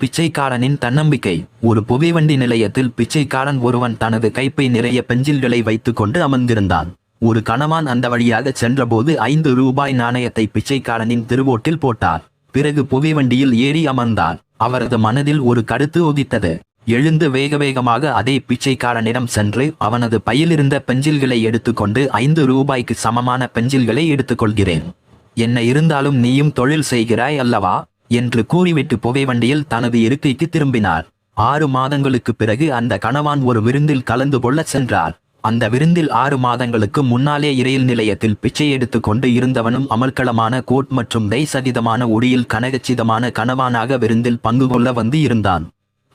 பிச்சைக்காரனின் தன்னம்பிக்கை. ஒரு புகைவண்டி நிலையத்தில் பிச்சைக்காரன் ஒருவன் தனது கைப்பை நிறைய பென்சில்களை வைத்துக் கொண்டு அமர்ந்திருந்தான். ஒரு கணவான் அந்த வழியாக சென்றபோது 5 ரூபாய் நாணயத்தை பிச்சைக்காரனின் திருவோட்டில் போட்டார். பிறகு புகைவண்டியில் ஏறி அமர்ந்தார். அவரது மனதில் ஒரு கருத்து உதித்தது. எழுந்து வேக வேகமாக அதே பிச்சைக்காரனிடம் சென்று அவனது பையிலிருந்த பென்சில்களை எடுத்துக்கொண்டு 5 ரூபாய்க்கு சமமான பென்சில்களை எடுத்துக்கொள்கிறேன். என்ன இருந்தாலும் நீயும் தொழில் செய்கிறாய் அல்லவா என்று கூறிவிட்டு புகைவண்டியில் தனது இருக்கைக்கு திரும்பினார். 6 மாதங்களுக்கு பிறகு அந்த கணவான் ஒரு விருந்தில் கலந்து கொள்ள சென்றார். அந்த விருந்தில் 6 மாதங்களுக்கு முன்னாலே இரயில் நிலையத்தில் பிச்சை எடுத்து கொண்டு இருந்தவனும் அமர்க்களமான கோட் மற்றும் டை சகிதமான ஒடியில் கனகச்சிதமான கணவானாக விருந்தில் பங்கு கொள்ள வந்து இருந்தான்.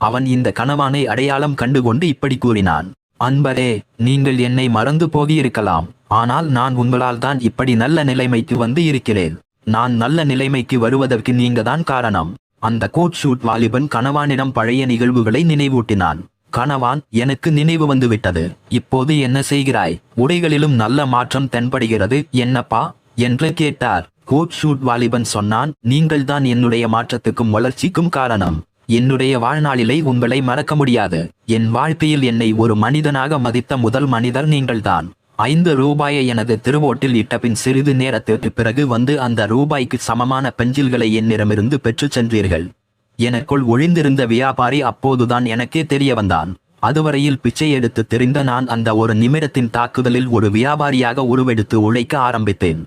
அவன் இந்த கணவானை அடையாளம் கண்டுகொண்டு இப்படி கூறினான். அன்பரே, நீங்கள் என்னை மறந்து போகியிருக்கலாம். ஆனால் நான் உங்களால் தான் இப்படி நல்ல நிலைமைக்கு வந்து இருக்கிறேன். நான் நல்ல நிலைமைக்கு வருவதற்கு நீங்க தான் காரணம். அந்த கோட் ஷூட் வாலிபன் கணவானிடம் பழைய நிகழ்வுகளை நினைவூட்டினான். கணவான், எனக்கு நினைவு வந்துவிட்டது. இப்போது என்ன செய்கிறாய்? உடைகளிலும் நல்ல மாற்றம் தென்படுகிறது, என்னப்பா என்று கேட்டார். கோட் ஷூட் வாலிபன் சொன்னான், நீங்கள் தான் என்னுடைய மாற்றத்துக்கும் வளர்ச்சிக்கும் காரணம். என்னுடைய வாழ்நாளிலே உங்களை மறக்க முடியாது. என் வாழ்க்கையில் என்னை ஒரு மனிதனாக மதித்த முதல் மனிதர் நீங்கள்தான். 5 ரூபாயை எனது திருவோட்டில் இட்டபின் சிறிது நேரத்திற்கு பிறகு வந்து அந்த ரூபாய்க்கு சமமான பென்சில்களை என்னிடமிருந்து பெற்று சென்றீர்கள். எனக்குள் ஒழிந்திருந்த வியாபாரி அப்போதுதான் எனக்கே தெரிய வந்தான். அதுவரையில் பிச்சை எடுத்து தெரிந்த நான் அந்த ஒரு நிமிடத்தின் தாக்குதலில் ஒரு வியாபாரியாக உருவெடுத்து உழைக்க ஆரம்பித்தேன்.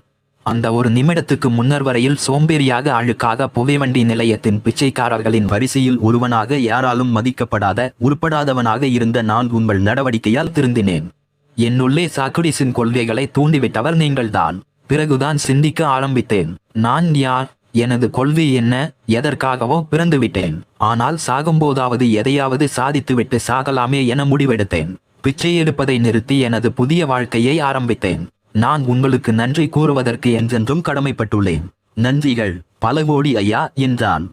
அந்த ஒரு நிமிடத்துக்கு முன்னர் வரையில் சோம்பேறியாக அழுக்காக புகைவண்டி நிலையத்தின் பிச்சைக்காரர்களின் வரிசையில் ஒருவனாக யாராலும் மதிக்கப்படாத உருப்படாதவனாக இருந்த நான் உங்கள் நடவடிக்கையால் திருந்தினேன். என்னுள்ளே சாக்ரடீஸின் கொள்கைகளை தூண்டிவிட்டவர் நீங்கள்தான். பிறகுதான் சிந்திக்க ஆரம்பித்தேன். நான் யார்? எனது கொள்கை என்ன? எதற்காகவோ பிறந்துவிட்டேன். ஆனால் சாகும்போதாவது எதையாவது சாதித்துவிட்டு சாகலாமே என முடிவெடுத்தேன். பிச்சை எடுப்பதை நிறுத்தி எனது புதிய வாழ்க்கையை ஆரம்பித்தேன். நான் உங்களுக்கு நன்றி கூறுவதற்கு என்றென்றும் கடமைப்பட்டுள்ளேன். நன்றிகள் பல கோடி ஐயா என்றான்.